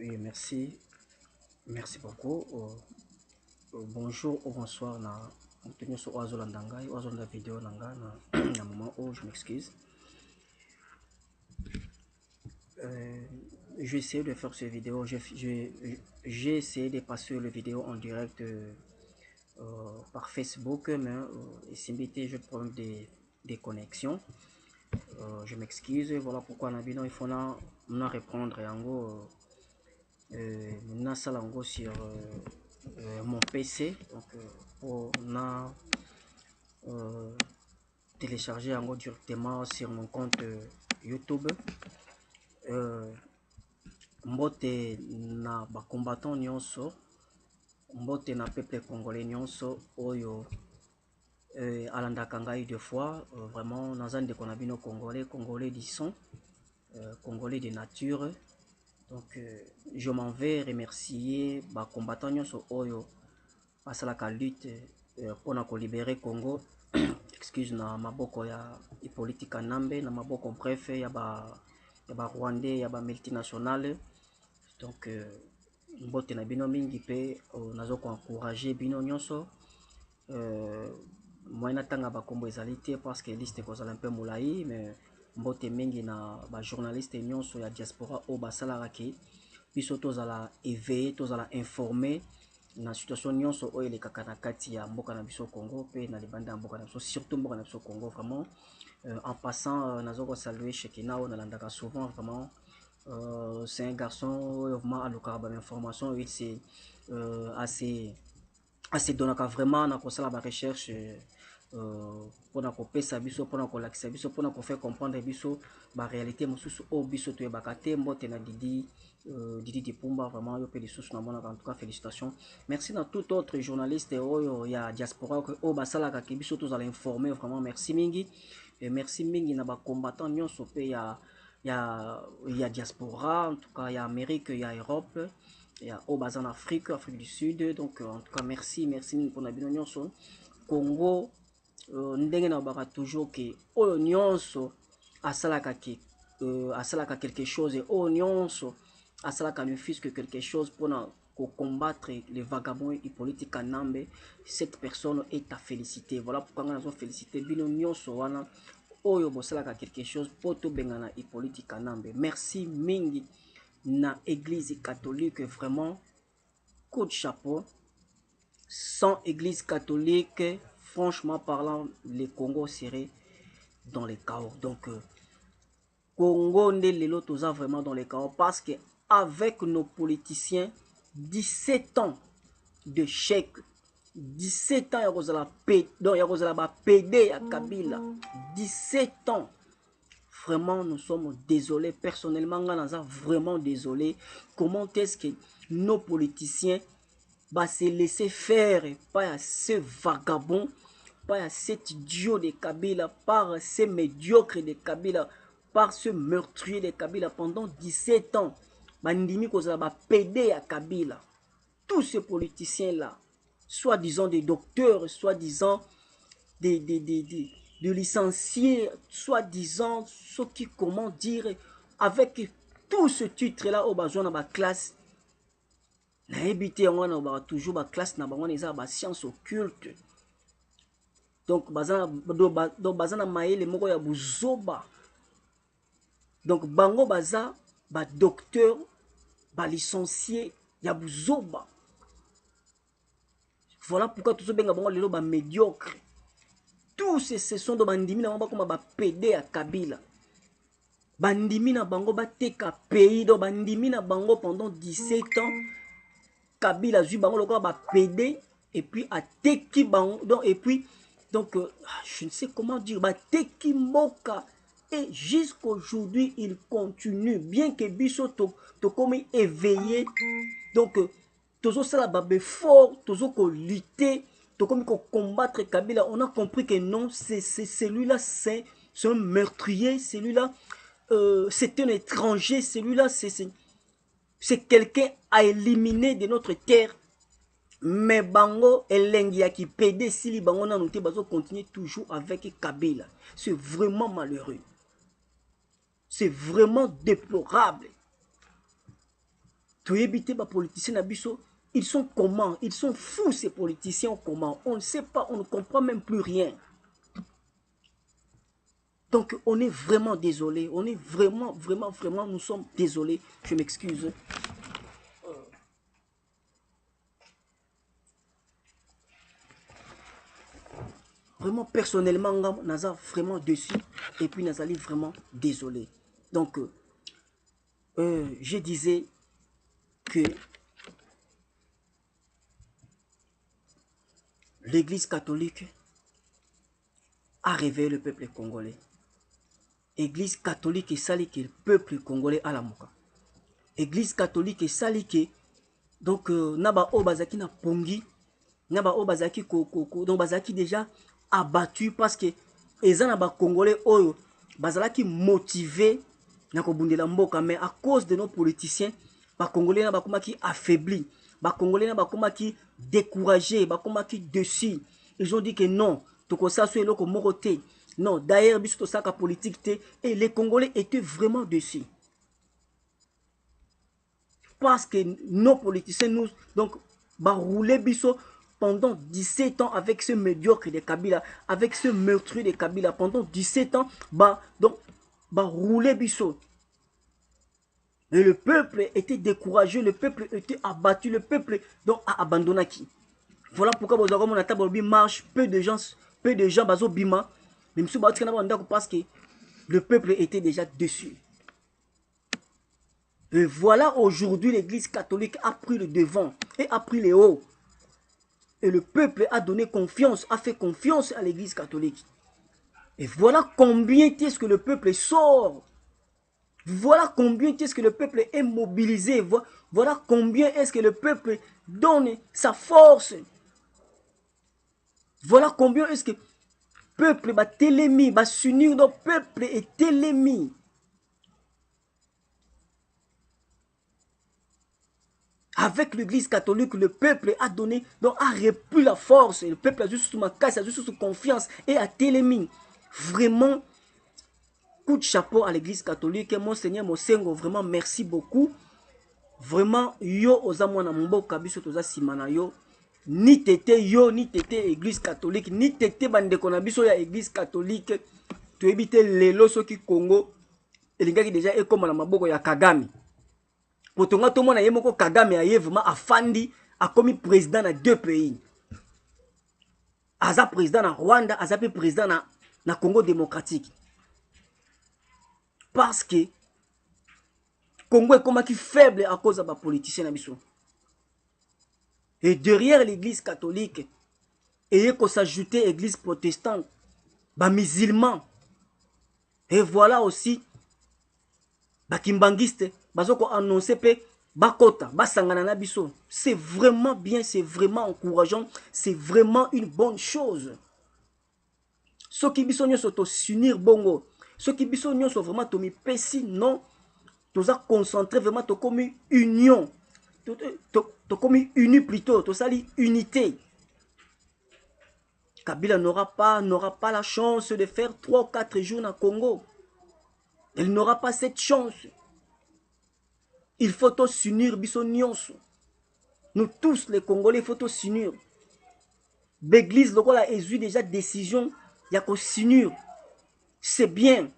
Oui, merci. Merci beaucoup. Bonjour ou bonsoir. Je suis Oiseau Landanga, Oiseau la vidéo Nanga, na moment où je m'excuse. J'ai essayé de faire cette vidéo. J'ai essayé de passer la vidéo en direct par Facebook, mais ici, j'ai problème de connexion. Je m'excuse. Voilà pourquoi il faut répondre. En gros, sur mon PC. Donc, on a téléchargé directement sur mon compte YouTube. Mbote na combattant nyonso, mbote na peuple congolais nyonso oyo alandaka ngai deux fois. Vraiment naza ndeko na bino congolais du sang, congolais de nature. Donc je m'en vais remercier ba combattant nyonso oyo basalaka lutte pona ko libérer Congo. Excuse, na maboko ya Hippolyte Kanambe, na maboko bref ya ba Rwandais, ya ba multinationale. Donc mbote na bino mingi pe nazo ko encourager bino nyonso. Moyena tanga ba kombo ezali te parce que liste kozala un peu molai, mais mbote mingi na ba journaliste nyonso ya diaspora o basalaka ki biso tozala éveillé, tozala informé na situation nyonso oyo elekaka na kati ya mboka na biso Congo pe na libanda ya mboka na biso, surtout mboka na biso Congo. Vraiment en passant nazo ko saluer Shekina o nalandaka souvent. Vraiment c'est un garçon vraiment à l'occasion d'information. Il c'est assez donnaka vraiment na kosala ba recherche pona kopesa biso, pona kolakisa biso, pona kofaire comprendre biso ba réalité mosusu o biso toyebaka te. Mbote na Didi Dipumba, vraiment yo pe lisusu na mona. En tout cas félicitations, merci na tout autre journaliste oyo ya diaspora o basalaka ke biso tozala informer. Vraiment merci mingi, et merci mingi na ba combattant nyonso pe ya diaspora. En tout cas ya Amérique, ya Europe, ya o baza en Afrique du Sud. Donc en tout cas merci mingi pour na bino nyonso. Congo ndenge na baka toujours ke oyo nyonso asalaka quelque chose, et oyo nyonso asalaka ne fût que quelque chose pour combattre les vagabonds Hippolyte Kanambe. Cette personne est à féliciter. Voilà pourquoi nous avons félicité bino nyonso wana oyo bosalaka quelque chose pour to bengana Hippolyte Kanambe. Merci mingi na église catholique, vraiment coup de chapeau. Sans église catholique, franchement parlant, le Congo serait dans les chaos. Donc Congo nde lelo toza vraiment dans les chaos, parce que avec nos politiciens 17 ans de chèque, 17 ans ya kozala ba PD ya Kabila, 17 ans. Vraiment nous sommes désolés. Personnellement naza vraiment désolé. Comment est-ce que nos politiciens va se laisser faire par ces vagabonds, par cet idiot de Kabila, par ces médiocres de Kabila, par ce meurtrier de Kabila pendant 17 ans. Bandimi kozala ba PD à Kabila. Tous ces politiciens-là, soi-disant des docteurs, soi-disant des licenciés, soi-disant ceux qui, comment dire, avec tout ce titre-là, au besoin de ma classe, naebite on a toujours ba classe na bango eza ba science occulte. Donc bazana maele moko ya buzoba. Donc bango baza ba docteur, ba licencié ya buzoba. Voilà pourquoi tous benga bango lelo ba médiocre. Tous ces sont de bandimi na bango comme ba PD à Kabila. Bandimi na bango ba teka pays, do bandimi na bango pendant 17 ans. Kabila zui bango lokola ba PD, et puis a teki bango, donc et puis donc je ne sais comment dire, ba teki moka, et jusqu'aujourd'hui il continue, bien que biso to comme éveillé. Donc tozo sala ba fort, tozo ko lutter, to comme ko combattre Kabila. On a compris que non, c'est celui-là, c'est un meurtrier, celui-là c'est un étranger, celui-là c'est quelqu'un à éliminer de notre terre. Mais bango elengia qui PD sili bango na noté bazo continuer toujours avec Kabila. C'est vraiment malheureux. C'est vraiment déplorable. Tu éviter les politiciens Nabiso. Ils sont comment? Ils sont fous ces politiciens comment? On ne sait pas, on ne comprend même plus rien. Donc on est vraiment désolé. On est vraiment, nous sommes désolés. Je m'excuse. Vraiment, personnellement, Naza vraiment déçu. Et puis Nazali vraiment désolé. Donc, je disais que l'Église catholique a réveillé le peuple congolais. Église catholique et sali que le peuple congolais a la moka. Église catholique et sali que donc naba o bazaki na pongi, naba o bazaki donc bazaki déjà abattu parce que eza na ba congolais oyo bazalaki motivé na kobundela mboka, mais à cause de nos politiciens ba congolais na bakomaki affaibli, ba congolais na bakomaki découragé, bakomaki dessus. Ils ont dit que non, tokosa so eloko moko te. Non, d'ailleurs, biso saka politique et les Congolais étaient vraiment dessus. Parce que nos politiciens nous donc rouler biso pendant 17 ans avec ce médiocre de Kabila, avec ce meurtrier de Kabila pendant 17 ans, donc rouler biso. Et le peuple était découragé, le peuple était abattu, le peuple donc a abandonné qui. Voilà pourquoi vous avez mon table marche, peu de gens bazo bima. Même si parce que le peuple était déjà dessus. Et voilà aujourd'hui l'église catholique a pris le devant et a pris les hauts. Et le peuple a donné confiance, a fait confiance à l'église catholique. Et voilà combien est-ce que le peuple sort. Voilà combien est-ce que le peuple est mobilisé. Voilà combien est-ce que le peuple donne sa force. Voilà combien est-ce que peuple va télémi, va s'unir, donc peuple est télémi. Avec l'église catholique, le peuple a donné, donc a repris la force. Le peuple a juste ma casse, a juste confiance et a télémi. Vraiment, coup de chapeau à l'église catholique. Monseigneur Mosengo, vraiment merci beaucoup. Vraiment, yo ozamwana mboka biso toza simana yo. Ni tete yo, ni tete église catholique, ni tete bandeko na biso ya église catholique. Tu évite lelo soki Congo. Elingaki déjà et comme la maboko ya Kagame. Potonga to mona yemoko Kagame aye vraiment afandi a commis président na deux pays. Aza président na Rwanda, aza pe président na Congo démocratique. Parce que Congo est comme qui faible à cause de la politicien na biso. Et derrière l'église catholique, il faut s'ajouter l'église protestante, les musulmans. Et voilà aussi, les kimbangistes, ils ont annoncé que Bakota, Basangana na biso. C'est vraiment bien, c'est vraiment encourageant, c'est vraiment une bonne chose. Ceux qui sont s'unir bongo, ceux qui sont vraiment tomi pesi non, tous a concentré vraiment comme une union. Comme uni plutôt, tout ça, unité. Kabila n'aura pas la chance de faire 3 ou 4 jours dans le Congo. Elle n'aura pas cette chance. Il faut s'unir, nous tous les Congolais, il faut s'unir. L'église, a eu déjà décision, il y a s'unir. C'est bien.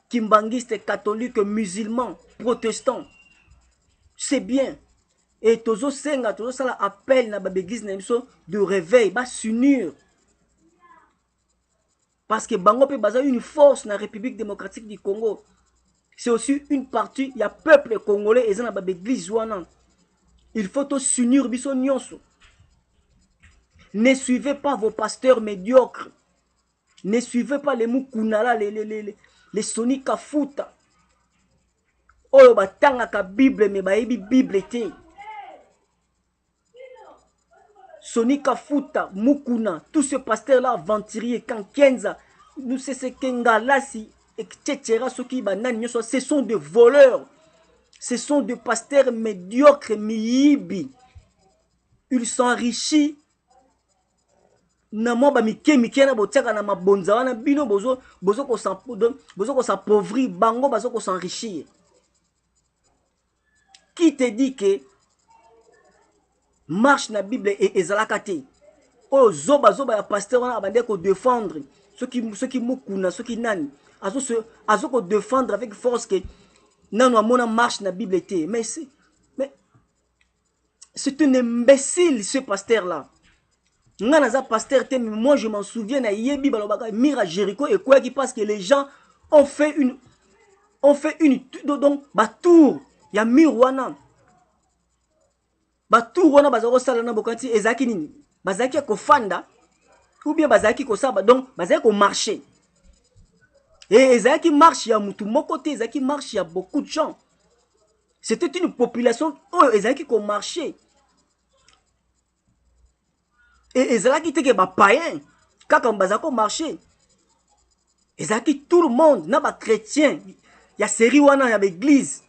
Kimbangistes, catholiques, musulmans, protestants. C'est bien. Et tozo senga, tozo sala appel na l'église de réveil, va s'unir. Parce que Bango peut baser une force dans la République démocratique du Congo. C'est aussi une partie, il y a peuple congolais et dans l'église. Il faut s'unir, biso nyonso. Ne suivez pas vos pasteurs médiocres. Ne suivez pas les Mukunala, les Soni Kafuta. Oyo batangaka Bible, mais baebi Bible te. Soni Kafuta, Mukuna, tous ces pasteurs-là aventuriers, Kankenza, nous c'est ce Kengalasi, etc. Ce sont des voleurs. Ce sont des pasteurs médiocres, miyibi. Ils s'enrichissent. Namo ba mike na botiaka na mabonza wana bino bozo ko s'appauvrir, bango bazo ko s'enrichir. Qui te dit que marche na Bible et ezalaka te? Oh zoba ya pasteur wana abande ko défendre ceux qui mukuna ceux qui nani azo ko défendre avec force que nano amona marche na Bible te. Mais c'est un imbécile ce pasteur là. Nga naza pasteur te, mais moi je m'en souviens na yebi balobaka mira Jéricho et quoi qui parce que les gens ont fait une donc ba tour ya mur wana batour wana bazako sala na bokati ezaki nini bazaki ko fanda ou bien bazaki ko saba donc bazaki ko marcher et ezaki marche ya mutu moko te ezaki marche ya beaucoup de gens. C'était une population oh ezaki ko marcher et ezalaki te ke ba païen kaka bazako marcher ezaki tout le monde na ba chrétien ya série wana ya l'église.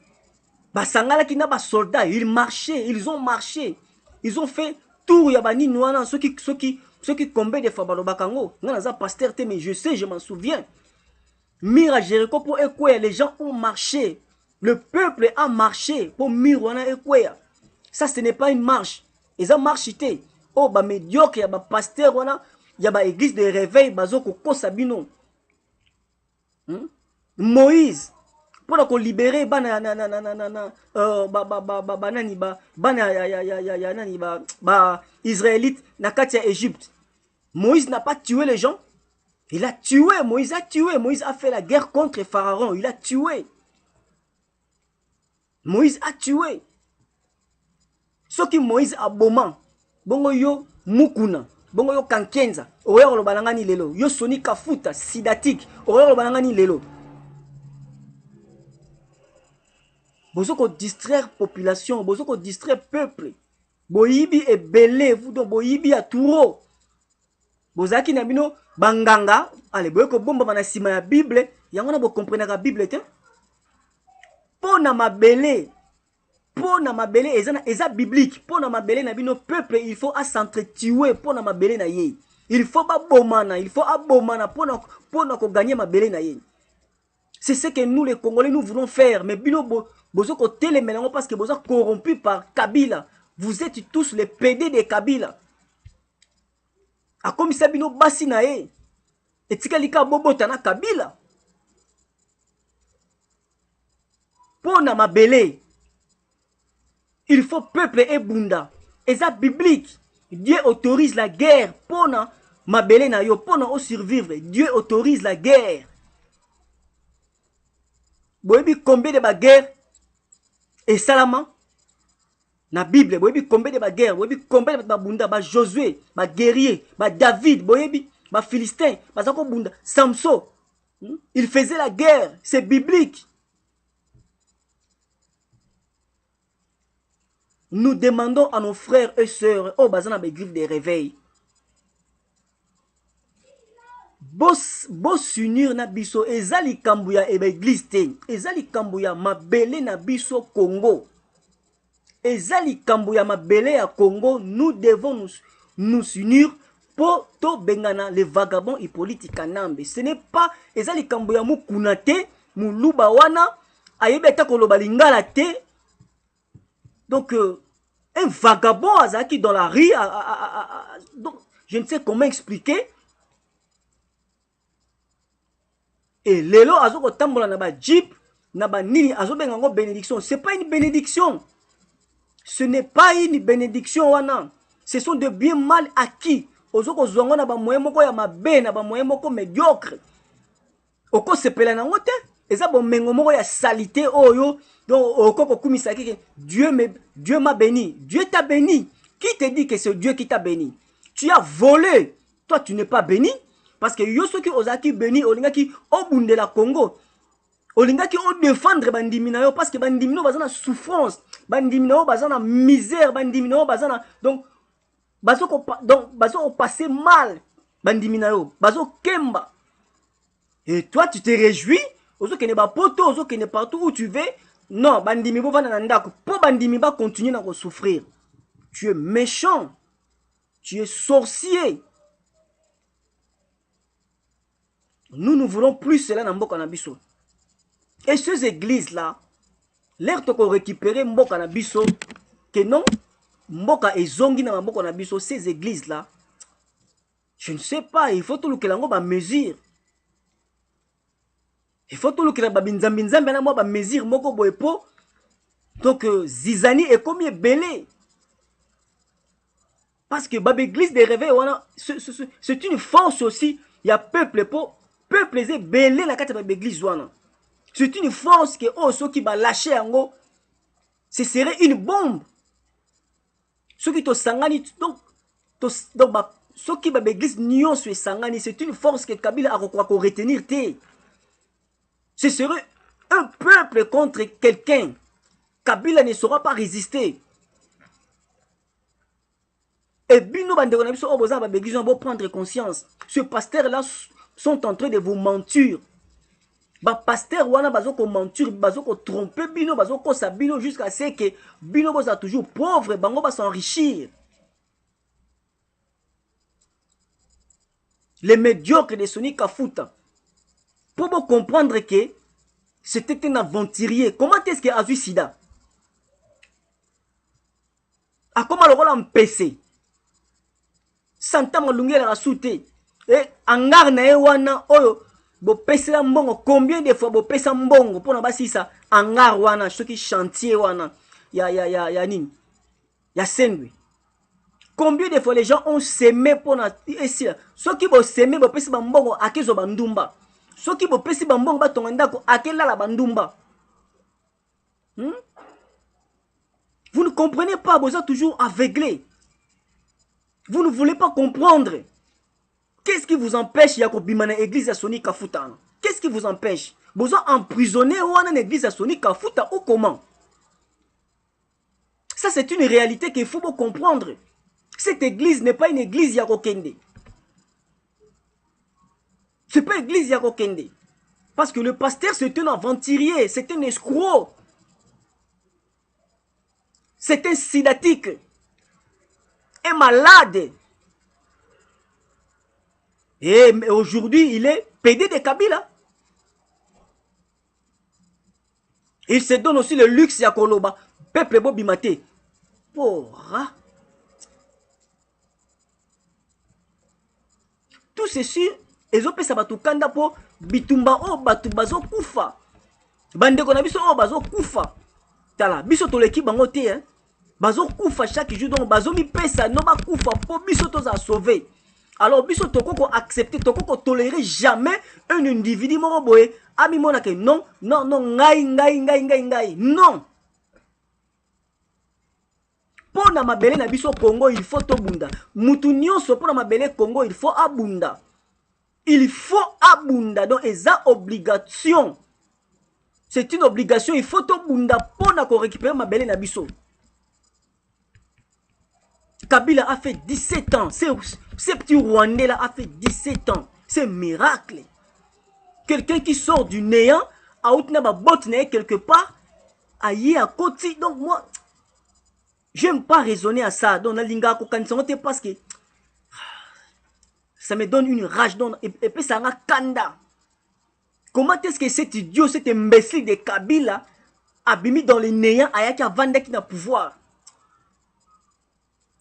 Basangalaki na ba soldats, ils marchaient, ils ont marché. Ils ont fait tour ya bani noana ceux qui combien de fois balobakango. Nga naza pasteur te mais je sais, je m'en souviens. Mira Jéricho pour Ekweya, les gens ont marché. Le peuple a marché pour Mirwana Ekweya. Ça ce n'est pas une marche. Ils ont marché. Oh ba médiocre ya ba pasteur wana, ya ba église de réveil bazoko kosabino. Moïse pour la libérer bana israélite na kati ya Égypte. Moïse n'a pas tué les gens. Il a tué, Moïse a fait la guerre contre Pharaon, il a tué. Moïse a tué. Ce qui Moïse a boma, bongo yo mukuna, bongo yo kankenza, oyo lo balangani lelo, yo soni kafuta, sidatique, oyo lo balangani lelo. Bozo ko distraire population, bozo ko distraire peuple. Boyibi est belé, vous donc boyibi a touro. Bozaki na bino banganga, allez boyo ko bomba na sima ya Bible, yango na bo comprendre la Bible te. Pona mabele eza biblique. Pona mabele na bino peuple, il faut à s'entretuer pona mabele na ye. Il faut pas bomana, il faut abomana pona ko gagner mabele na ye. C'est ce que nous les Congolais nous voulons faire, mais bino bozo ko télémélango parce que bozo corrompu par Kabila. Vous êtes tous les PD de Kabila. A comme ça bino basi na e. Et tika lika bobota na Kabila. Pona mabele. Il faut peuple et bunda. Et ça biblique. Dieu autorise la guerre. Pona mabele na yo. Pona au survivre. Dieu autorise la guerre. Boyebi combien de baguerres et salama na Bible. Boyebi combien de baguerres. Boyebi combien de babunda. Ba Josué, ba guerrier, ba David. Boyebi ba Philistin, ba Zako bunda. Samson. Il faisait la guerre. C'est biblique. Nous demandons à nos frères et sœurs, oh bazana be griffe de réveil. Bos s'unir na biso ezali kambuya e église te. Ezali kambuya mabele na biso Congo. Ezali kambuya mabele ya Congo, nous devons nous unir pour to bengana les vagabonds Hippolyte Kanambe. Ce n'est pas ezali kambuya mukuna te, muluba wana ayebeta koloba lingala te. Donc un vagabond azaki dans la rue donc je ne sais comment expliquer. Et lelo azoko tambola na ba jeep na ba nini azobenga ngo bénédiction. C'est pas une bénédiction. Ce n'est pas une bénédiction wana. Ce sont de biens mal acquis. Ozoko zongo na ba moyen moko ya mabe na ba moyen moko médiocre. Oko sepela na ngote. Eza bon mengo moko ya salité oyo. Donc oko kumisa ki Dieu m'a béni. Dieu t'a béni. Qui te dit que c'est Dieu qui t'a béni? Tu as volé. Toi tu n'es pas béni. Parce que yosoki ozaki béni olingaki obundela Congo. Olingaki o défendre bandimina yo parce que bandimino bazana souffrance, bandimino bazana misère, bandimino bazana donc bazo passer mal bandimina yo, bazo kemba. Et toi tu te réjouis, ozo kene ba poto, ozo kene partout où tu veux. Non, bandimi bo vana na ndako, po bandimi ba continuer na souffrir. Tu es méchant. Tu es sorcier. Nous ne voulons plus cela dans Mboka na biso. Et ces églises-là, l'air toko récupérer mboka na biso que non mboka ezongi na mboka na biso ces églises là je ne sais pas il faut tout le kelango ba mesure il faut tout le kelango ba binzambi na moi ba mesure moko boye po donc zizani est comme belé parce que bab église de réveil wana c'est une force aussi il y a peuple pour peuple est belé na kati bab église wana c'est une force que oh ceux qui va lâcher yango ce serait une bombe. Ceux qui te sangani, donc ceux qui bab église nion sur sangani, c'est une force que Kabila a retenir. Ce serait un peuple contre quelqu'un. Kabila ne saura pas résister. Et bino bande on a biso oboza bab église on va prendre conscience. Ce pasteur là sont en train de vous mentir. Ba pasteur wana bazoko mentir, bazoko tromper bino, bazoko sa bino jusqu'à ce que bino boza toujours pauvre, bango ba s'enrichir. Les médiocres de Soni Kafuta. Pour vous comprendre que c'était un aventurier. Comment est-ce qu'il a vu Sida? A comment le rôle en PC? Santa malungi la rasouté. Et angar na wana oyo. Bo pesa mbongo combien de fois bo pesa mbongo pour na basisa angar wana soki chantier wana ya nini ya sendwe combien de fois les gens ont semé pour na ici soki bo semé bo pesa mbongo akezo bandumba soki bo pesa mbongo ba tonga ndako akela la bandumba vous ne comprenez pas vous êtes toujours aveuglé vous ne voulez pas comprendre. Qu'est-ce qui vous empêche Yakobima na église à Soni Kafuta? Qu'est-ce qui vous empêche? Vous avez emprisonné ou en église à Soni Kafuta ou comment? Ça c'est une réalité qu'il faut comprendre. Cette église n'est pas une église Yakokende. C'est pas une église Yakokende. Parce que le pasteur c'est un aventurier, c'est un escroc. C'est un sidatique. Un malade. Et aujourd'hui, il est PD de Kabila. Il se donne aussi le luxe ya koloba. Peuple bobimate. Porra. Tout ceci, ils ont fait ça batukanda po bitumba o batu bazo kufa. Bande kona biso o bazo kufa. Tala, biso toleki bango te hein. Bazo kufa chaque jour donc bazo mi pesa no ba kufa po biso toza sauver. Alors, biso toko accepter, toko tolérer jamais un individu moko boye. Ami mona ke non, non, non, ngai. Non. Pona mabele na biso Congo, il faut tobunda. Mutu nyonso pona mabele Congo, il faut abunda. Il faut abunda. Donc, eza obligation. C'est une obligation. Il faut tobunda pona ko récupérer mabele na biso. Kabila a fait 17 ans. Ce petit Rwandais là a fait 17 ans. C'est un miracle. Quelqu'un qui sort du néant, a outna ba botte quelque part, aïe à côté. Donc moi, j'aime pas raisonner à ça. Donc la linga ko kansangote parce que ça me donne une rage. Donc, et puis ça m'a kanda. Comment est-ce que cet idiot, cet imbécile de Kabila a mis dans le néant ayaki a vendre qui n'a pouvoir?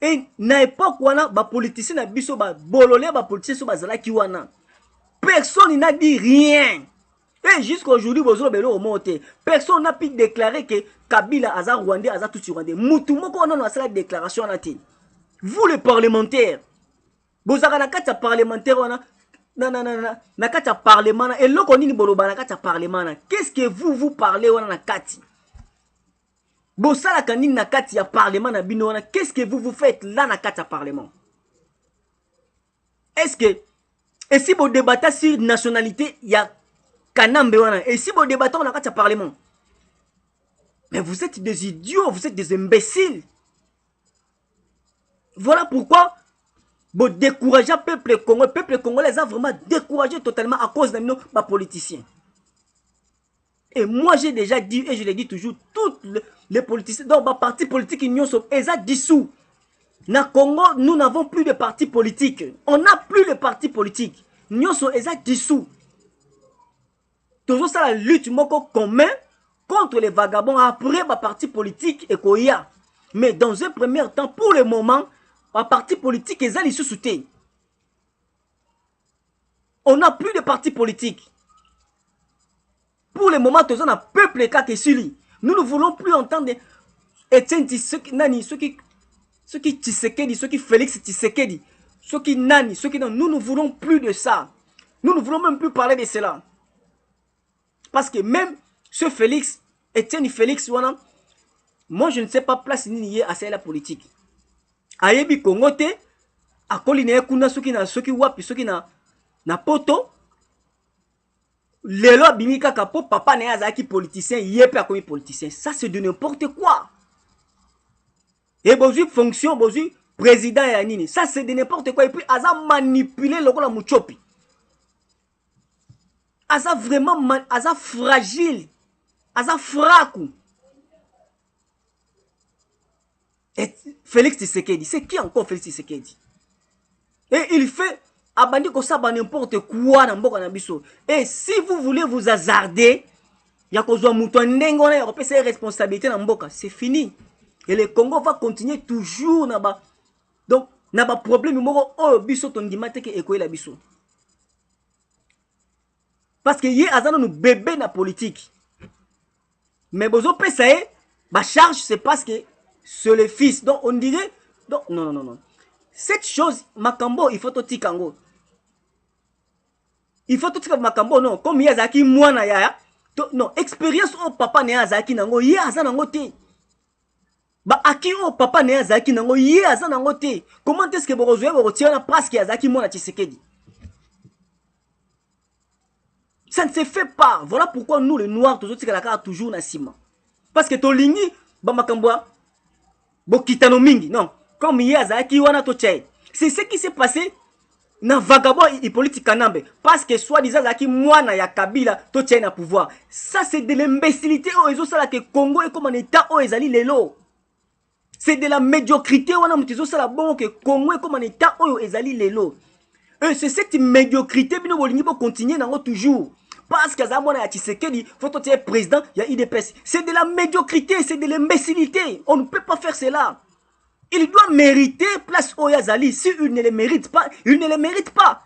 Et na époque wana ba politicien na biso ba bololé ba politicien so bazala ki wana. Personne n'a dit rien. Et jusqu'à aujourd'hui bozo belo monter. Personne n'a pu déclarer que Kabila aza Rwandais aza tout Rwandais. Mutu moko wana na sala déclaration na ti. Vous les parlementaires. Bozaka na kati parlementaire wana na kati parlement na eloko nini boloba na kati parlement na. Qu'est-ce que vous parlez wana na kati? Bosala kanini na kati ya parlement na bino wana, qu'est-ce que vous faites là na kati ya parlement? Est-ce que et si vous débattez sur nationalité ya Kanambe wana, et si vous débattez na kati ya parlement? Mais vous êtes des idiots, vous êtes des imbéciles. Voilà pourquoi vous découragez le peuple congolais a vraiment découragé totalement à cause de nos politiciens. Et moi, j'ai déjà dit, et je le dis toujours, tous les politiciens, donc, les partis politiques, ils sont dissous. Na Congo, nous n'avons plus de partis politiques. On n'a plus de partis politiques. Nous sommes dissous. Toujours ça, la lutte moko commun contre les vagabonds après ma parti politique et koya. Mais dans un premier temps, pour le moment, ma parti politique est allé sous soutien. On n'a plus de parti politique. Pour le moment, tous on a peuple qui est. Nous ne voulons plus entendre Etienne Tshisekedi, ceux qui Tshisekedi, ceux qui Félix Tshisekedi, ceux qui Nani, ceux qui non. Nous ne voulons plus de ça. Nous ne voulons même plus parler de cela. Parce que même ce Félix, Etienne Félix, moi je ne sais pas place ni à la politique. Ayebi Congo te, akoli na kuna ceux qui wapi, ceux qui na poto, lelo abimi kaka po papa na azaki politicien, yepe akomi politicien. Ça c'est de n'importe quoi. Et bozu fonction, bozu président ya nini. Ça c'est de n'importe quoi. Et puis aza manipuler le la muchopi. Aza vraiment aza fragile. Aza fraku. Et Félix Tshisekedi, c'est qui encore Félix Tshisekedi? Et il fait abandi ko saba n'importe quoi na mboka na biso. Et si vous voulez vous hasarder, ya kozwa muto ndengo na ya kopesa responsabilité na mboka, c'est fini. Et le Congo va continuer toujours na ba donc na ba problème moko o biso tondima te ke ekoyela biso. Parce que yé azana no bébé na politique. Mais bozo pesa e ba charge c'est parce que c'est le fils. Donc on dirait donc non. Cette chose makambo il faut to tikango. Il faut tout makambo non comme yazaki mwana ya non expérience au papa ne yazaki nango yé azana nango te. Ba aki o papa ne yazaki nango yé azana nango te. Comment est-ce que bozoé botiana na parce que yazaki mwana Tshisekedi? Ça ne se fait pas. Voilà pourquoi nous les noirs toujours na sima. Parce que tolingi ba makambo bokitano mingi non comme yazaki wana to tchai. C'est ce qui s'est passé na vagabond et politique kanambe parce que soi-disant zaki mwana ya Kabila to tchai na pouvoir. Ça c'est de l'imbécilité o ezo sala que Congo est comme un état o ezali lelo. C'est de la médiocrité wana mutizo sala bon que Congo est comme un état o ezali lelo. Et c'est cette médiocrité bino bolingi bo continuer nango toujours. Parce que Zamona ya Tshisekedi, faut être président, il y a IDPS. C'est de la médiocrité, c'est de l'imbécilité. On ne peut pas faire cela. Il doit mériter place Oyazali. Si il ne le mérite pas, il ne le mérite pas.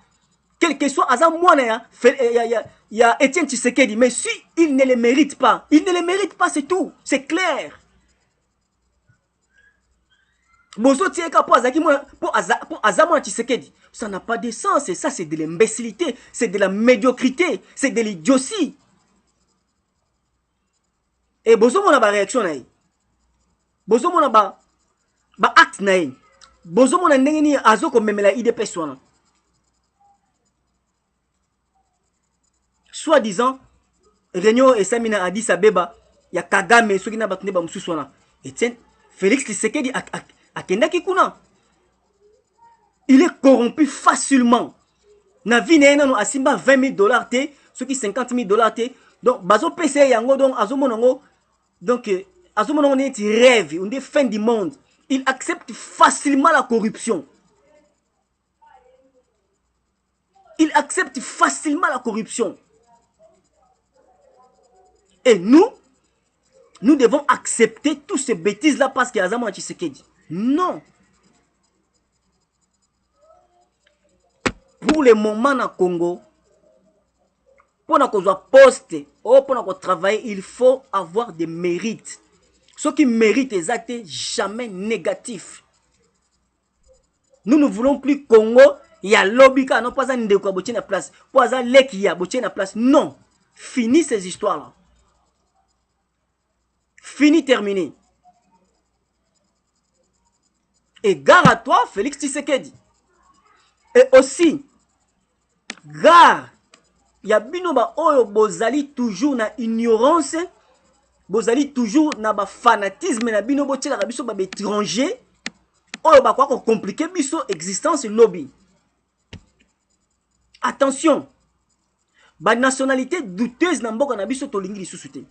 Quel que soit Azamwana, il y a Etienne Tshisekedi. Mais si il ne le mérite pas, il ne le mérite pas, c'est tout. C'est clair. Bozo tieka pour Azamwana Tshisekedi. Ça n'a pas de sens. Et ça, c'est de l'imbécilité. C'est de la médiocrité. C'est de l'idiotie. Et bozo mona ba réaction na. Bozo mona ba acte na. Bozo mona ndenge ni azoko memela IDPS wana. Soi-disant, réunion et Samina Addis Abeba, ya Kagame, ceux qui n'a pas tenu ba mususu wana. Et tiens, Félix Tshisekedi akenda kikuna. Il est corrompu facilement. Na vie na no asimba $20,000 te, ceux qui $50,000 te. Donc bazo PC yango donc azomonongo donc azomonongo net rêve, on dit fin du monde. Il accepte facilement la corruption. Il accepte facilement la corruption. Et nous devons accepter toutes ces bêtises là parce qu'il y a Azamwana Tshisekedi. Non. Pour le moment na Congo, pour qu'on poste ou pour travailler, il faut avoir des mérites. Ceux qui méritent des actes jamais négatifs. Nous ne voulons plus Congo, il y a lobbyka, non pas un ndeko botier na place, pas un lek ya botier na place. Non. Fini ces histoires là. Fini, terminé. Et gare à toi, Félix Tshisekedi. Et aussi, gare, il y a binoba oyo bozali toujours na ignorance, bozali toujours na ba fanatisme na bino botiela biso ba étranger, oyo ba kwa compliquer biso existence lobby. Attention, ba nationalité douteuse na mboka na biso tolingi lisusu te.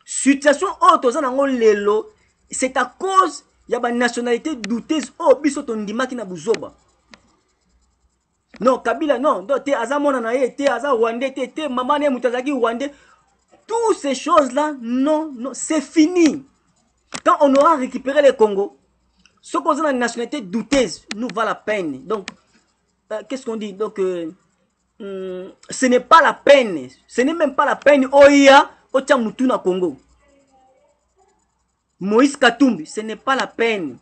Situation oyo toza nango lelo, c'est à cause ya ba nationalité douteuse oyo biso tondimaki na buzoba. Non, Kabila, non, te aza mona na ye, te aza Rwandais, te maman ne mutazaki Rwandais. toutes ces choses-là, non, non, c'est fini. Quand on aura récupéré le Congo, ce qu'on a une nationalité douteuse nous vaut la peine. Donc, qu'est-ce qu'on dit? Donc, ce n'est pas la peine. Ce n'est même pas la peine. Oya, Ocha Mutuna Congo. Moïse Katumbi, ce n'est pas la peine.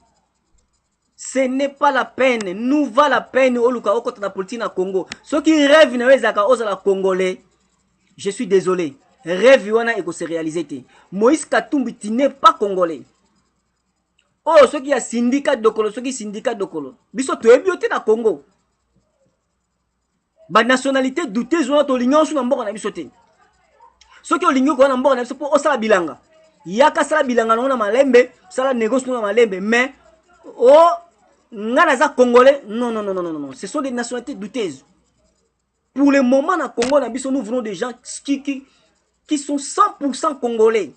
Ce n'est pas la peine. Nous vaut la peine. Oluka Okota na politique na Congo. Ceux qui rêvent na wezaka ozala Congolais, je suis désolé. Rêve wana eko se réaliser. Moïse Katumbi, tu n'es pas Congolais. Oh, ceux qui a syndicat dokolo, ceux qui syndicat dokolo. Biso to ebiote na Congo. Ba nationalité douteuse wana to linga su na mboka na biso te. Ceux qui ont linga ko na mboka na biso po osala bilanga. Yaka sala bilanga na malembe, sala négoce na malembe, mais oh ngana za Congolais, non non non non non non, ce sont des nationalités douteuses. Pour le moment na Congo na biso nous voulons des gens qui sont 100% congolais.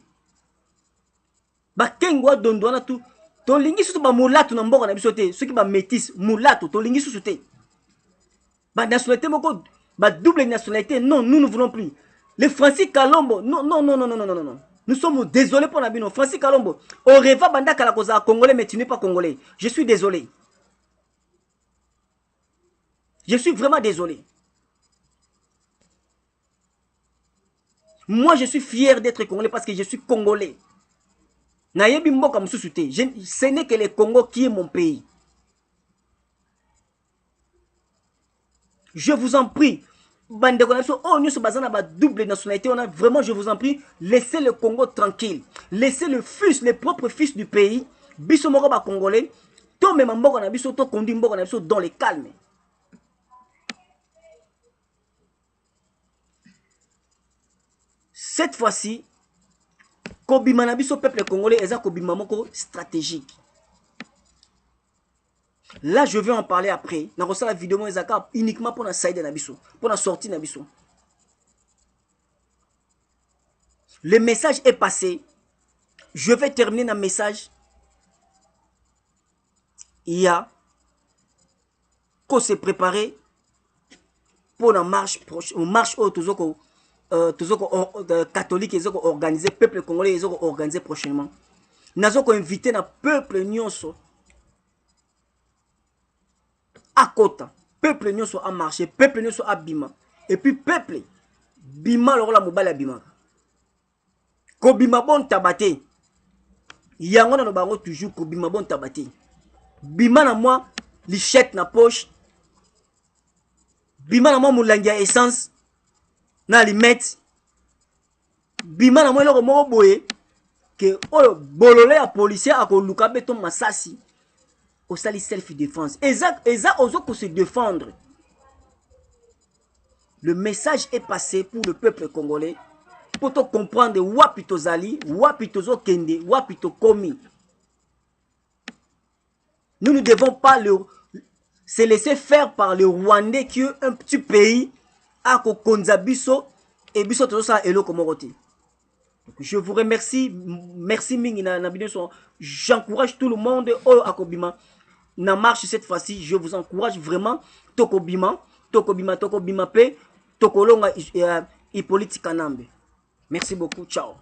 Ba kengwa dondwana tout. To lingi susu ba mulato na mboka na biso te, ceux qui ba métis mulato to lingi susu te. Ba nationalité moko ba double nationalité, non, nous ne voulons plus. Les Francis Kalombo, non non non non non non non non. Nous sommes désolés pour Nabino. Francis Kalombo, au reva banda kala koza congolais mais tu n'es pas congolais. Je suis désolé. Je suis vraiment désolé. Moi je suis fier d'être congolais parce que je suis congolais. Ce n'est que le Congo qui est mon pays. Je vous en prie. Double nationalité. Vraiment, je vous en prie, laissez le Congo tranquille. Laissez le fils, les propres fils du pays. Bisomoro congolais. Tout même dans le calme. Cette fois-ci, Kobima na biso peuple congolais eza kobima moko stratégique. Là je vais en parler après. Na reçoit la vidéo ezaka uniquement pour na side na biso, pour na sortie na biso. Le message est passé. Je vais terminer na message. Il y a qu'on se préparer pour la marche prochaine, marche au tozoko catholique ils ont organisé peuple congolais ils ont organisé prochainement. Nazo ko invité na peuple nyonso à côté, peuple nyonso a marché, peuple nyonso a bima et puis peuple bima la mobile bima. Ko bima bon tabate. Yango na bango toujours ko bima bon tabate. Bima na moi lichette na poche. Bima na moi moulangia essence. Na limette bima na moi loko moko boye que oyo bolole ya policier akoluka beton masasi au sali self défense eza ozo ko se défendre. Le message est passé pour le peuple congolais pour te comprendre wapi tozali wapi tozo kende wapi to komi. Nous ne devons pas se laisser faire par le Rwandais qui est un petit pays à kokonza biso et biso tozo sa elo komorote. Je vous remercie, merci mingi na biso. J'encourage tout le monde au akobima na marche cette fois-ci. Je vous encourage vraiment tokobima pe tokolonga Hippolyte Kanambe. Merci beaucoup, ciao.